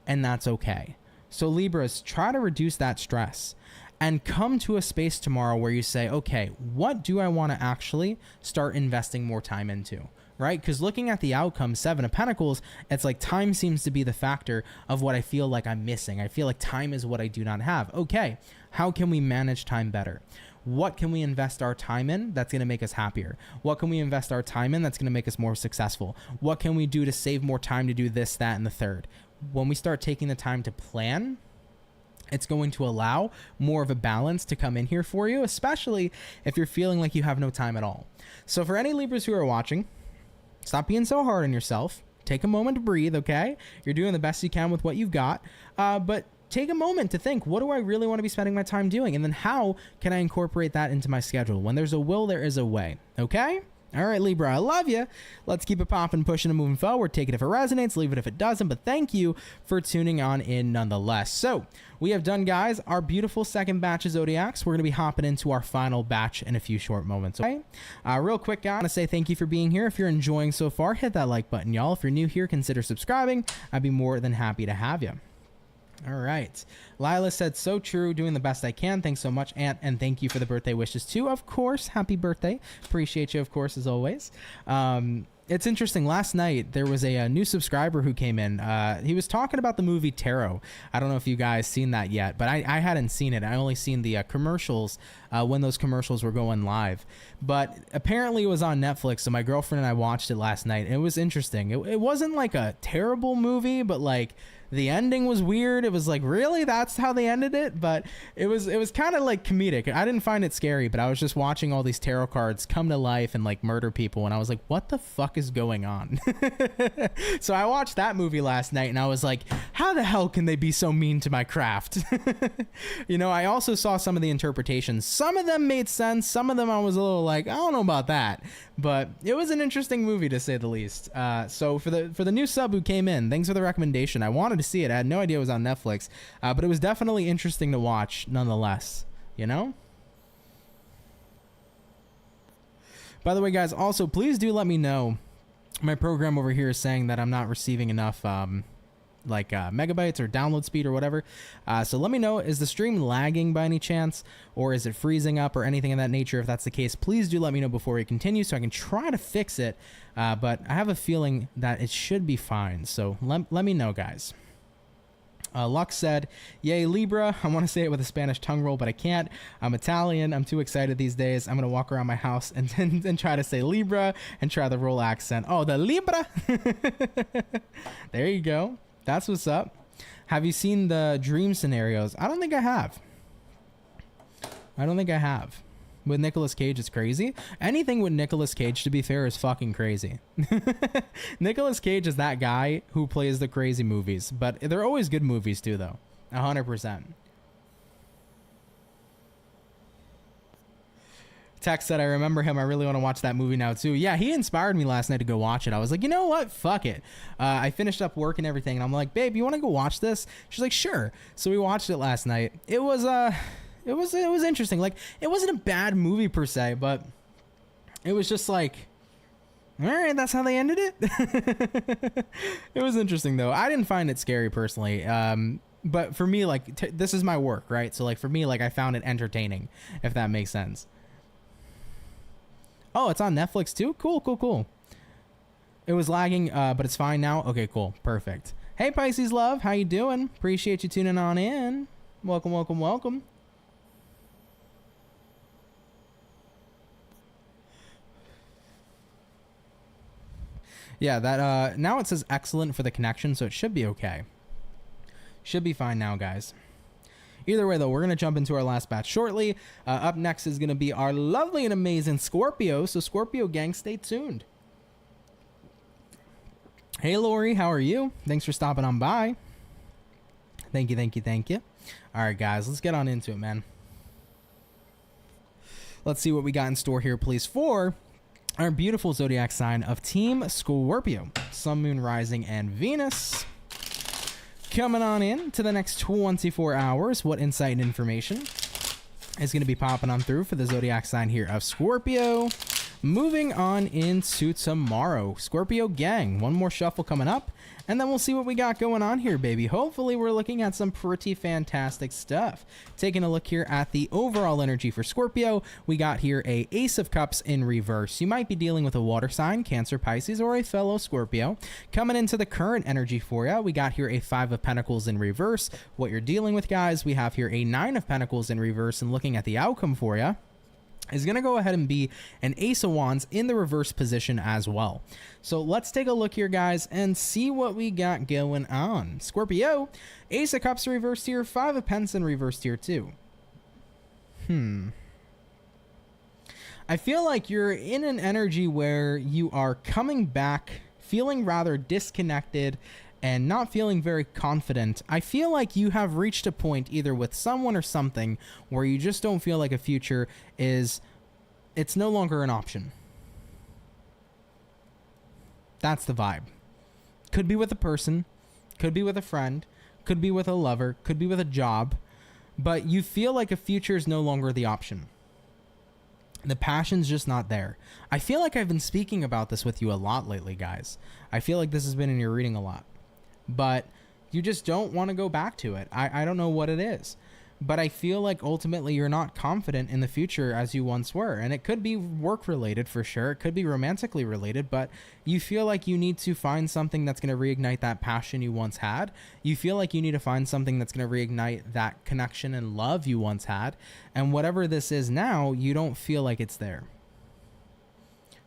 And that's okay. So Libras, try to reduce that stress and come to a space tomorrow where you say, okay, what do I want to actually start investing more time into, right? Because looking at the outcome, 7 of Pentacles, it's like time seems to be the factor of what I feel like I'm missing. I feel like time is what I do not have. Okay, how can we manage time better? What can we invest our time in that's going to make us happier? What can we invest our time in that's going to make us more successful? What can we do to save more time to do this, that, and the third? When we start taking the time to plan, it's going to allow more of a balance to come in here for you, especially if you're feeling like you have no time at all. So for any Libras who are watching, stop being so hard on yourself. Take a moment to breathe, okay? You're doing the best you can with what you've got, but take a moment to think, what do I really want to be spending my time doing? And then how can I incorporate that into my schedule? When there's a will, there is a way, okay? All right, Libra, I love you. Let's keep it popping, pushing, and moving forward. Take it if it resonates, leave it if it doesn't. But thank you for tuning on in nonetheless. So we have done, guys, our beautiful second batch of Zodiacs. We're going to be hopping into our final batch in a few short moments. Okay, real quick, guys, I want to say thank you for being here. If you're enjoying so far, hit that like button, y'all. If you're new here, consider subscribing. I'd be more than happy to have you. All right. Lila said, so true, doing the best I can. Thanks so much, Aunt, and thank you for the birthday wishes too. Of course, happy birthday. Appreciate you, of course, as always. It's interesting. Last night, there was a new subscriber who came in. He was talking about the movie Tarot. I don't know if you guys seen that yet, but I hadn't seen it. I only seen the commercials when those commercials were going live. But apparently it was on Netflix, so my girlfriend and I watched it last night. And it was interesting. It wasn't like a terrible movie, but like The ending was weird. It was like, really? That's how they ended it? But it was kind of like comedic. I didn't find it scary, but I was just watching all these tarot cards come to life and like murder people, and I was like, what the fuck is going on? So I watched that movie last night and I was like, how the hell can they be so mean to my craft? You know, I also saw some of the interpretations. Some of them made sense. Some of them I was a little like, I don't know about that. But it was an interesting movie to say the least. So for the new sub who came in, thanks for the recommendation. I wanted to see it. I had no idea it was on Netflix, but it was definitely interesting to watch nonetheless, you know? By the way, guys, also please do let me know. My program over here is saying that I'm not receiving enough megabytes or download speed or whatever. So let me know, is the stream lagging by any chance, or is it freezing up or anything of that nature? If that's the case, please do let me know before we continue so I can try to fix it. But I have a feeling that it should be fine. So let me know, guys. Lux said, yay Libra. I want to say it with a Spanish tongue roll, but I can't. I'm Italian. I'm too excited these days. I'm going to walk around my house and try to say Libra and try the roll accent. Oh, the Libra. There you go. That's what's up. Have you seen the dream scenarios? I don't think I have. With Nicolas Cage, it's crazy. Anything with Nicolas Cage, to be fair, is fucking crazy. Nicolas Cage is that guy who plays the crazy movies, but they're always good movies too, though. 100%. Tex said, I remember him. I really want to watch that movie now too. Yeah, he inspired me last night to go watch it. I was like, you know what? Fuck it. I finished up work and everything, and I'm like, babe, you want to go watch this? She's like, sure. So we watched it last night. It was interesting. Like, it wasn't a bad movie per se, but it was just like, all right, that's how they ended it. It was interesting though. I didn't find it scary personally. But for me, like, this is my work, right? So like for me, like, I found it entertaining, if that makes sense. Oh, it's on Netflix too? Cool. It was lagging, but it's fine now. Okay, cool. Perfect. Hey, Pisces love. How you doing? Appreciate you tuning on in. Welcome. Yeah, that now it says excellent for the connection, so it should be okay. Should be fine now, guys. Either way, though, we're going to jump into our last batch shortly. Up next is going to be our lovely and amazing Scorpio. So, Scorpio gang, stay tuned. Hey, Lori, how are you? Thanks for stopping on by. Thank you. All right, guys, let's get on into it, man. Let's see what we got in store here, please, for our beautiful zodiac sign of Team Scorpio. Sun, Moon, Rising, and Venus. Coming on in to the next 24 hours, what insight and information is going to be popping on through for the zodiac sign here of Scorpio. Moving on into tomorrow, Scorpio gang, one more shuffle coming up, and then we'll see what we got going on here, baby. Hopefully we're looking at some pretty fantastic stuff. Taking a look here at the overall energy for Scorpio, we got here a Ace of Cups in reverse. You might be dealing with a water sign, Cancer, Pisces, or a fellow Scorpio. Coming into the current energy for you, we got here a Five of Pentacles in reverse. What you're dealing with, guys, we have here a Nine of Pentacles in reverse, and looking at the outcome for you, is going to go ahead and be an Ace of Wands in the reverse position as well. So let's take a look here, guys, and see what we got going on. Scorpio, Ace of Cups reversed here, Five of Pentacles in reversed here too. I feel like you're in an energy where you are coming back, feeling rather disconnected and not feeling very confident. I feel like you have reached a point either with someone or something where you just don't feel like a future it's no longer an option. That's the vibe. Could be with a person, could be with a friend, could be with a lover, could be with a job, but you feel like a future is no longer the option. The passion's just not there. I feel like I've been speaking about this with you a lot lately, guys. I feel like this has been in your reading a lot. But you just don't want to go back to it. I don't know what it is. But I feel like ultimately you're not confident in the future as you once were. And it could be work related for sure. It could be romantically related. But you feel like you need to find something that's going to reignite that passion you once had. You feel like you need to find something that's going to reignite that connection and love you once had. And whatever this is now, you don't feel like it's there.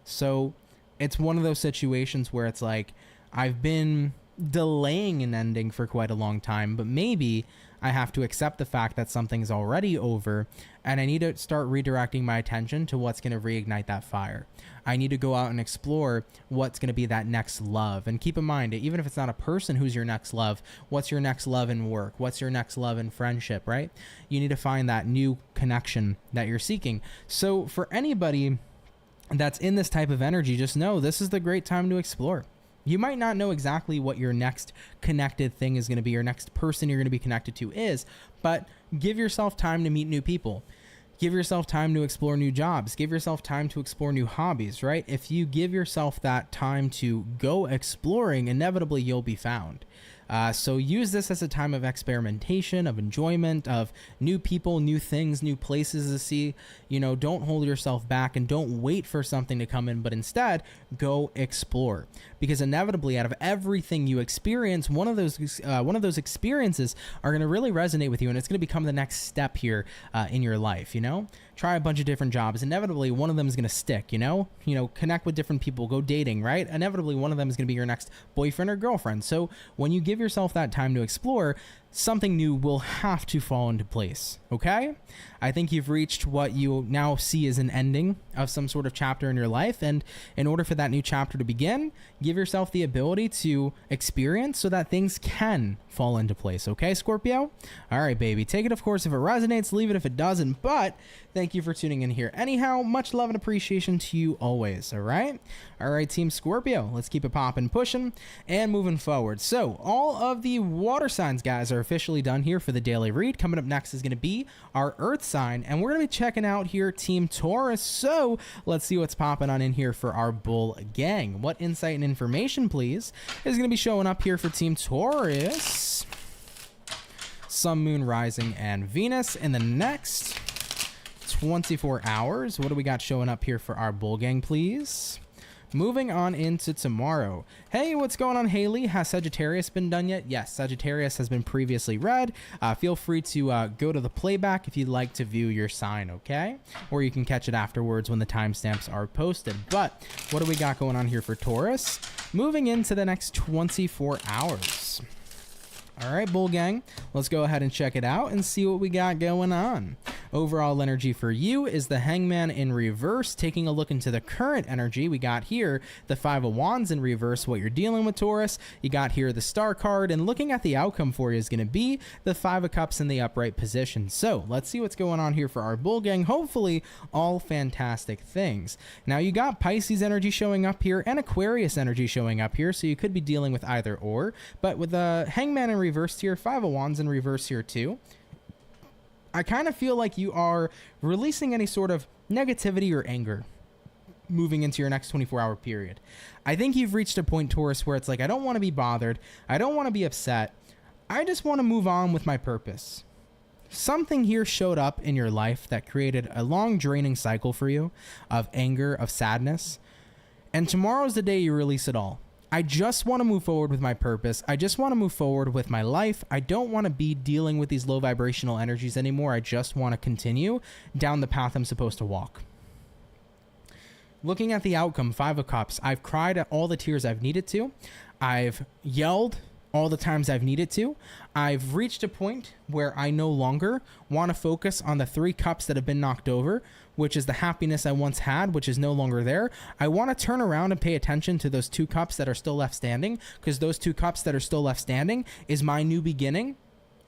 So it's one of those situations where it's like, I've been delaying an ending for quite a long time, but maybe I have to accept the fact that something's already over, and I need to start redirecting my attention to what's going to reignite that fire. I need to go out and explore what's going to be that next love. And keep in mind, even if it's not a person who's your next love, what's your next love in work? What's your next love in friendship, right? You need to find that new connection that you're seeking. So for anybody that's in this type of energy, just know this is the great time to explore. You might not know exactly what your next connected thing is going to be, your next person you're going to be connected to is, but give yourself time to meet new people. Give yourself time to explore new jobs. Give yourself time to explore new hobbies, right? If you give yourself that time to go exploring, inevitably you'll be found. So use this as a time of experimentation, of enjoyment, of new people, new things, new places to see. You know, don't hold yourself back and don't wait for something to come in, but instead go explore. Because inevitably, out of everything you experience, one of those experiences are going to really resonate with you, and it's going to become the next step here in your life. You know, try a bunch of different jobs. Inevitably, one of them is going to stick. You know, connect with different people, go dating, right? Inevitably, one of them is going to be your next boyfriend or girlfriend. So when you give yourself that time to explore, something new will have to fall into place. Okay? I think you've reached what you now see as an ending of some sort of chapter in your life. And in order for that new chapter to begin, give yourself the ability to experience so that things can fall into place. Okay, Scorpio? All right, baby. Take it, of course, if it resonates. Leave it if it doesn't. But thank you for tuning in here. Anyhow, much love and appreciation to you always. All right? All right, Team Scorpio. Let's keep it popping, pushing, and moving forward. So all of the water signs, guys, are officially done here for the daily read. Coming up next is going to be our Earth sign, and we're going to be checking out here Team Taurus. So let's see what's popping on in here for our bull gang. What insight and information, please, is going to be showing up here for Team Taurus? Sun, Moon, Rising, and Venus in the next 24 hours. What do we got showing up here for our bull gang, please? Moving on into tomorrow. Hey, what's going on, Haley? Has Sagittarius been done yet? Yes, Sagittarius has been previously read. Feel free to go to the playback if you'd like to view your sign, okay? Or you can catch it afterwards when the timestamps are posted. But what do we got going on here for Taurus? Moving into the next 24 hours. All right, bull gang, let's go ahead and check it out and see what we got going on. Overall energy for you is the Hangman in reverse. Taking a look into the current energy, we got here the Five of Wands in reverse, what you're dealing with, Taurus. You got here the Star card, and looking at the outcome for you is going to be the Five of Cups in the upright position. So let's see what's going on here for our bull gang. Hopefully all fantastic things. Now you got Pisces energy showing up here and Aquarius energy showing up here, so you could be dealing with either or. But with the Hangman in reverse here, Five of Wands in reverse here too, I kind of feel like you are releasing any sort of negativity or anger moving into your next 24-hour period. I think you've reached a point, Taurus, where it's like, I don't want to be bothered. I don't want to be upset. I just want to move on with my purpose. Something here showed up in your life that created a long draining cycle for you of anger, of sadness. And tomorrow's the day you release it all. I just want to move forward with my purpose. I just want to move forward with my life. I don't want to be dealing with these low vibrational energies anymore. I just want to continue down the path I'm supposed to walk. Looking at the outcome, Five of Cups, I've cried at all the tears I've needed to. I've yelled all the times I've needed to. I've reached a point where I no longer want to focus on the 3 cups that have been knocked over, which is the happiness I once had, which is no longer there. I want to turn around and pay attention to those 2 cups that are still left standing, because those 2 cups that are still left standing is my new beginning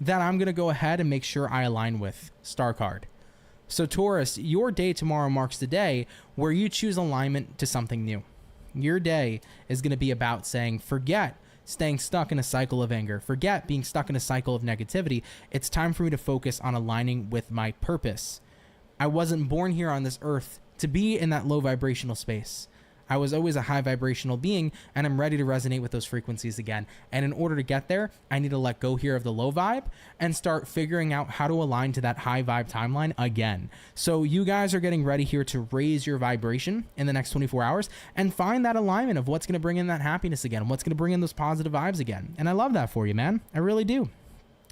that I'm going to go ahead and make sure I align with. Star card. So Taurus, your day tomorrow marks the day where you choose alignment to something new. Your day is going to be about saying, forget staying stuck in a cycle of anger. Forget being stuck in a cycle of negativity. It's time for me to focus on aligning with my purpose. I wasn't born here on this earth to be in that low vibrational space. I was always a high vibrational being, and I'm ready to resonate with those frequencies again. And in order to get there, I need to let go here of the low vibe and start figuring out how to align to that high vibe timeline again. So you guys are getting ready here to raise your vibration in the next 24 hours and find that alignment of what's going to bring in that happiness again, what's going to bring in those positive vibes again. And I love that for you, man. I really do.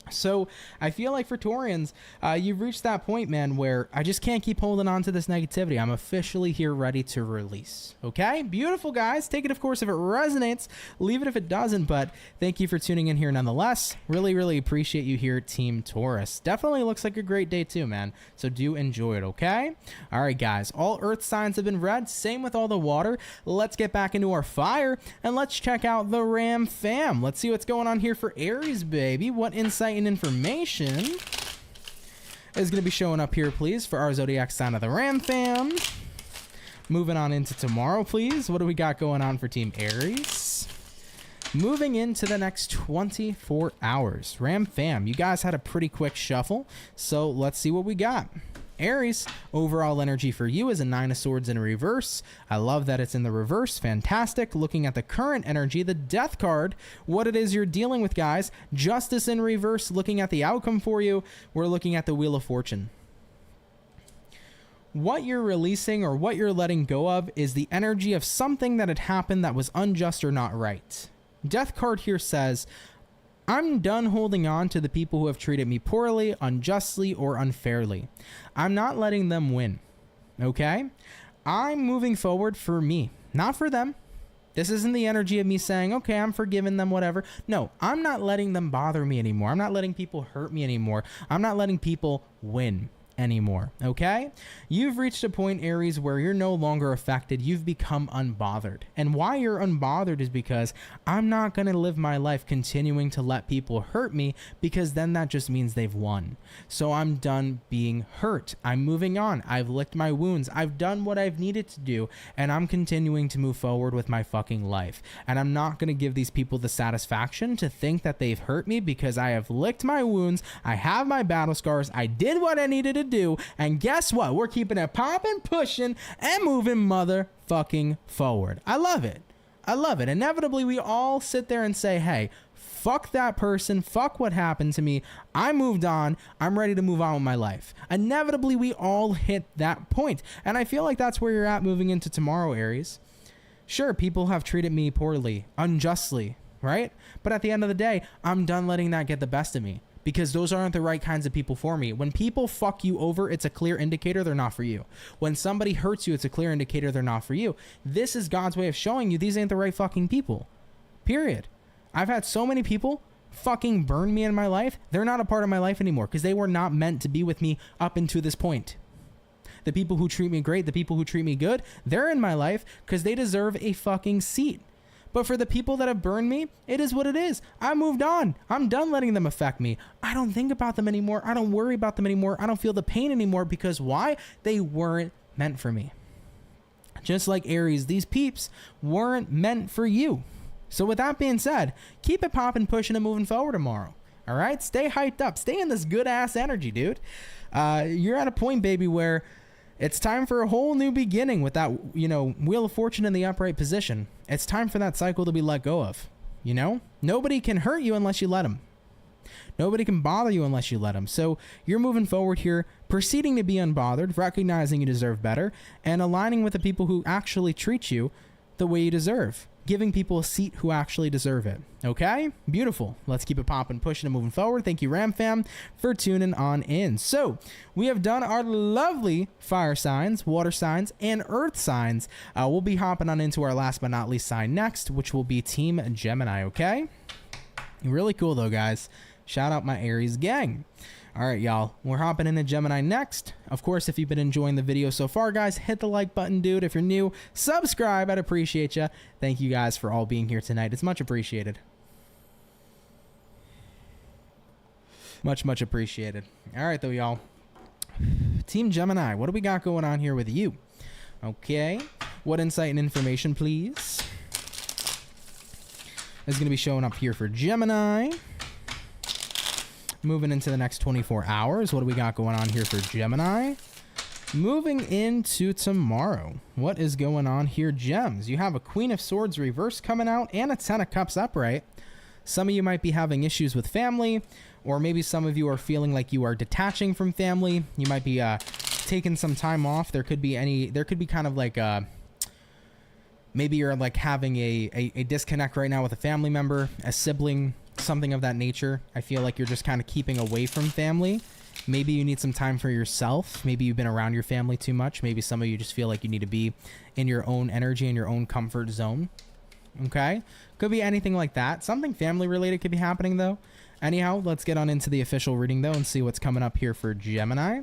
So I feel like for Taurians, you've reached that point, man, where I just can't keep holding on to this negativity. I'm officially here ready to release. Okay? Beautiful, guys. Take it, of course, if it resonates. Leave it if it doesn't. But thank you for tuning in here nonetheless. Really, really appreciate you here, Team Taurus. Definitely looks like a great day too, man. So do enjoy it, okay? All right, guys. All earth signs have been read. Same with all the water. Let's get back into our fire and let's check out the Ram fam. Let's see what's going on here for Aries, baby. What insight and information is going to be showing up here, please, for our zodiac sign of the Ram fam. Moving on into tomorrow, please. What do we got going on for Team Aries? Moving into the next 24 hours. Ram fam, you guys had a pretty quick shuffle, so let's see what we got. Aries, overall energy for you is a 9 of Swords in reverse. I love that it's in the reverse. Fantastic. Looking at the current energy, the Death card, what it is you're dealing with, guys. Justice in reverse. Looking at the outcome for you, we're looking at the Wheel of Fortune. What you're releasing or what you're letting go of is the energy of something that had happened that was unjust or not right. Death card here says, I'm done holding on to the people who have treated me poorly, unjustly, or unfairly. I'm not letting them win, okay? I'm moving forward for me, not for them. This isn't the energy of me saying, okay, I'm forgiving them, whatever. No, I'm not letting them bother me anymore. I'm not letting people hurt me anymore. I'm not letting people win anymore, okay? You've reached a point, Aries, where you're no longer affected. You've become unbothered. And why you're unbothered is because I'm not going to live my life continuing to let people hurt me, because then that just means they've won. So I'm done being hurt. I'm moving on. I've licked my wounds. I've done what I've needed to do, and I'm continuing to move forward with my fucking life. And I'm not going to give these people the satisfaction to think that they've hurt me, because I have licked my wounds. I have my battle scars. I did what I needed to do, and guess what? We're keeping it popping, pushing, and moving motherfucking forward. I love it. I love it. Inevitably, we all sit there and say, hey, fuck that person, fuck what happened to me, I moved on, I'm ready to move on with my life. Inevitably, we all hit that point, and I feel like that's where you're at moving into tomorrow, Aries. Sure, people have treated me poorly, unjustly, right? But at the end of the day, I'm done letting that get the best of me, because those aren't the right kinds of people for me. When people fuck you over, it's a clear indicator they're not for you. When somebody hurts you, it's a clear indicator they're not for you. This is God's way of showing you these ain't the right fucking people. Period. I've had so many people fucking burn me in my life. They're not a part of my life anymore, because they were not meant to be with me up until this point. The people who treat me great, the people who treat me good, they're in my life because they deserve a fucking seat. But for the people that have burned me, it is what it is. I moved on. I'm done letting them affect me. I don't think about them anymore. I don't worry about them anymore. I don't feel the pain anymore, because why? They weren't meant for me. Just like Aries, these peeps weren't meant for you. So with that being said, keep it popping, pushing, and moving forward tomorrow. All right? Stay hyped up. Stay in this good ass energy, dude. You're at a point, baby, where it's time for a whole new beginning with that, Wheel of Fortune in the upright position. It's time for that cycle to be let go of, Nobody can hurt you unless you let them. Nobody can bother you unless you let them. So you're moving forward here, proceeding to be unbothered, recognizing you deserve better, and aligning with the people who actually treat you the way you deserve. Giving people a seat who actually deserve it. Okay? Beautiful. Let's keep it popping, pushing, and moving forward. Thank you, Ram fam, for tuning on in. So we have done our lovely fire signs, water signs, and earth signs. We'll be hopping on into our last but not least sign next, which will be Team Gemini. Okay? Really cool though, guys. Shout out my Aries gang. All right, y'all, we're hopping into Gemini next. Of course, if you've been enjoying the video so far, guys, hit the like button, dude. If you're new, subscribe. I'd appreciate you. Thank you guys for all being here tonight. It's much appreciated. Much, much appreciated. All right, though, y'all. Team Gemini, what do we got going on here with you? Okay. What insight and information, please? Is going to be showing up here for Gemini. Moving into the next 24 hours, what do we got going on here for Gemini? Moving into tomorrow, what is going on here, Gems? You have a Queen of Swords reverse coming out and a Ten of Cups upright. Some of you might be having issues with family, or maybe some of you are feeling like you are detaching from family. You might be taking some time off. There could be kind of like maybe you're like having a disconnect right now with a family member, a sibling, something of that nature. I feel like you're just kind of keeping away from family. Maybe you need some time for yourself. Maybe you've been around your family too much. Maybe some of you just feel like you need to be in your own energy, in your own comfort zone. Okay? Could be anything like that. Something family related could be happening though. Anyhow, let's get on into the official reading though and see what's coming up here for Gemini.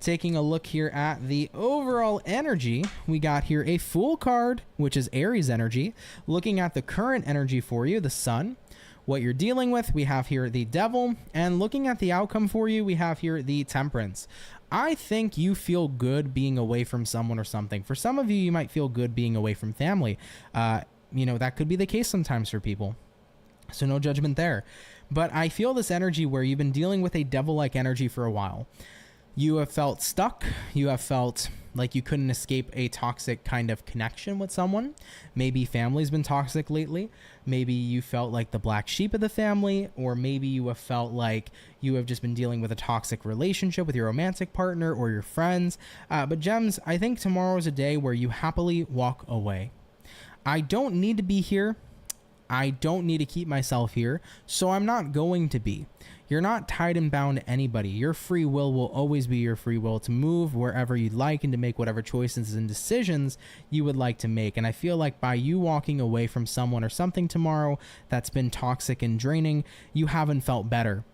Taking a look here at the overall energy, we got here a Fool card, which is Aries energy. Looking at the current energy for you, the Sun. What you're dealing with, we have here the Devil, and looking at the outcome for you, we have here the Temperance. I think you feel good being away from someone or something. For some of you, you might feel good being away from family. You know, that could be the case sometimes for people. So no judgment there. But I feel this energy where you've been dealing with a devil-like energy for a while. You have felt stuck. You have felt like you couldn't escape a toxic kind of connection with someone. Maybe family's been toxic lately. Maybe you felt like the black sheep of the family, or maybe you have felt like you have just been dealing with a toxic relationship with your romantic partner or your friends. But Gems, I think tomorrow is a day where you happily walk away. I don't need to be here. I don't need to keep myself here, so I'm not going to be. You're not tied and bound to anybody. Your free will always be your free will to move wherever you'd like and to make whatever choices and decisions you would like to make. And I feel like by you walking away from someone or something tomorrow that's been toxic and draining, you haven't felt better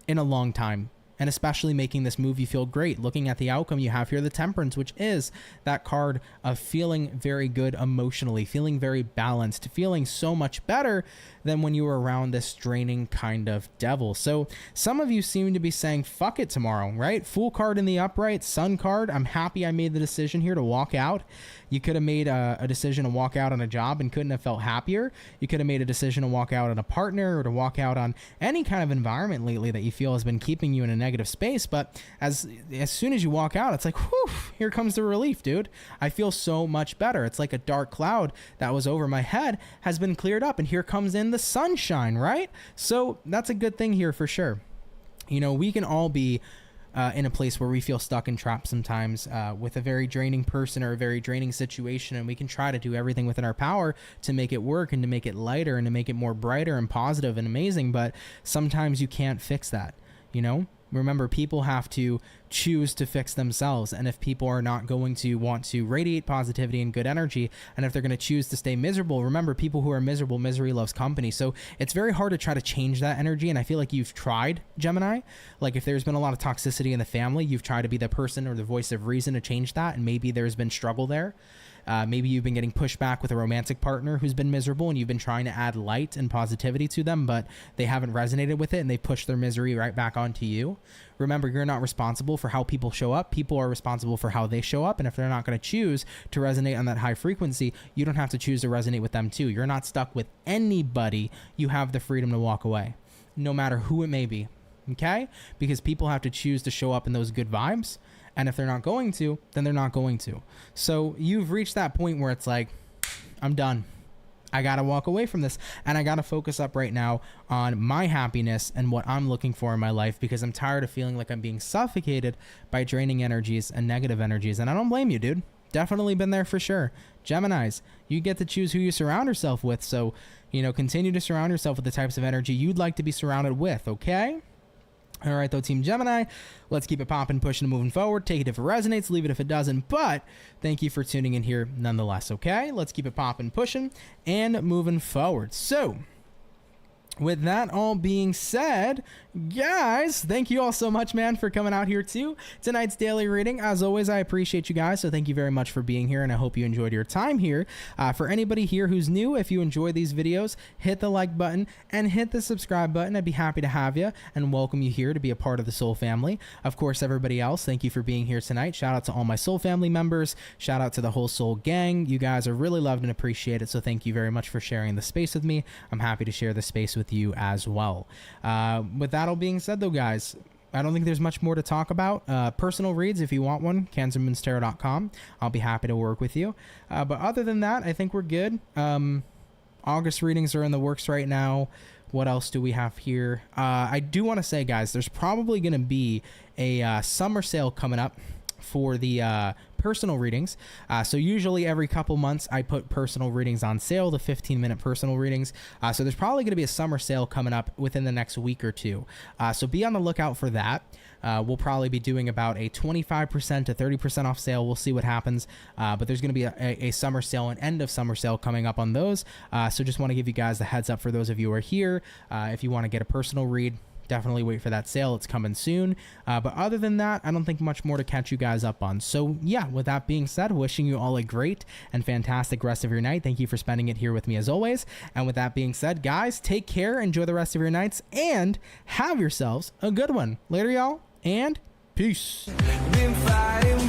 in a long time. And especially making this move, you feel great. Looking at the outcome, you have here the Temperance, which is that card of feeling very good emotionally, feeling very balanced, feeling so much better than when you were around this draining kind of devil. So some of you seem to be saying, fuck it tomorrow, right? Fool card in the upright, Sun card. I'm happy I made the decision here to walk out. You could have made a decision to walk out on a job and couldn't have felt happier. You could have made a decision to walk out on a partner or to walk out on any kind of environment lately that you feel has been keeping you in a negative space. But as soon as you walk out, it's like, whew, here comes the relief, dude. I feel so much better. It's like a dark cloud that was over my head has been cleared up, and here comes in the sunshine, right? So that's a good thing here for sure. You know, we can all be in a place where we feel stuck and trapped sometimes with a very draining person or a very draining situation, and we can try to do everything within our power to make it work and to make it lighter and to make it more brighter and positive and amazing. But sometimes you can't fix that, you know? Remember, people have to choose to fix themselves. And if people are not going to want to radiate positivity and good energy, and if they're going to choose to stay miserable, remember, people who are miserable, misery loves company. So it's very hard to try to change that energy. And I feel like you've tried, Gemini. Like if there's been a lot of toxicity in the family, you've tried to be the person or the voice of reason to change that. And maybe there's been struggle there. Maybe you've been getting pushed back with a romantic partner who's been miserable, and you've been trying to add light and positivity to them, but they haven't resonated with it, and they push their misery right back onto you. Remember, you're not responsible for how people show up. People are responsible for how they show up, and if they're not going to choose to resonate on that high frequency, you don't have to choose to resonate with them too. You're not stuck with anybody. You have the freedom to walk away, no matter who it may be, okay? Because people have to choose to show up in those good vibes. And if they're not going to, then they're not going to. So you've reached that point where it's like, I'm done. I got to walk away from this. And I got to focus up right now on my happiness and what I'm looking for in my life, because I'm tired of feeling like I'm being suffocated by draining energies and negative energies. And I don't blame you, dude. Definitely been there for sure. Geminis, you get to choose who you surround yourself with. So, you know, continue to surround yourself with the types of energy you'd like to be surrounded with, okay? All right, though, Team Gemini, let's keep it popping, pushing, and moving forward. Take it if it resonates, leave it if it doesn't. But thank you for tuning in here nonetheless, okay? Let's keep it popping, pushing, and moving forward. So, with that all being said, guys, thank you all so much, man, for coming out here to tonight's daily reading. As always, I appreciate you guys, so thank you very much for being here, and I hope you enjoyed your time here. For anybody here who's new, if you enjoy these videos, hit the like button and hit the subscribe button. I'd be happy to have you and welcome you here to be a part of the Soul family. Of course, everybody else, thank you for being here tonight. Shout out to all my Soul family members. Shout out to the whole Soul gang. You guys are really loved and appreciated, so thank you very much for sharing the space with me. I'm happy to share the space with you as well. With that all being said, though, guys, I don't think there's much more to talk about. Personal reads, if you want one, CancerMoonsTarot.com. I'll be happy to work with you. But other than that, I think we're good. August readings are in the works right now. What else do we have here? I do want to say, guys, there's probably going to be a summer sale coming up for the personal readings. So usually every couple months I put personal readings on sale, the 15-minute personal readings. So there's probably going to be a summer sale coming up within the next week or two. So be on the lookout for that. We'll probably be doing about a 25% to 30% off sale. We'll see what happens. But there's going to be a summer sale, an end of summer sale coming up on those. So just want to give you guys the heads up for those of you who are here. If you want to get a personal read, definitely wait for that sale. It's coming soon. But other than that, I don't think much more to catch you guys up on. So yeah, with that being said, wishing you all a great and fantastic rest of your night. Thank you for spending it here with me as always. And with that being said, guys, take care, enjoy the rest of your nights, and have yourselves a good one. Later, y'all, and peace. Been fighting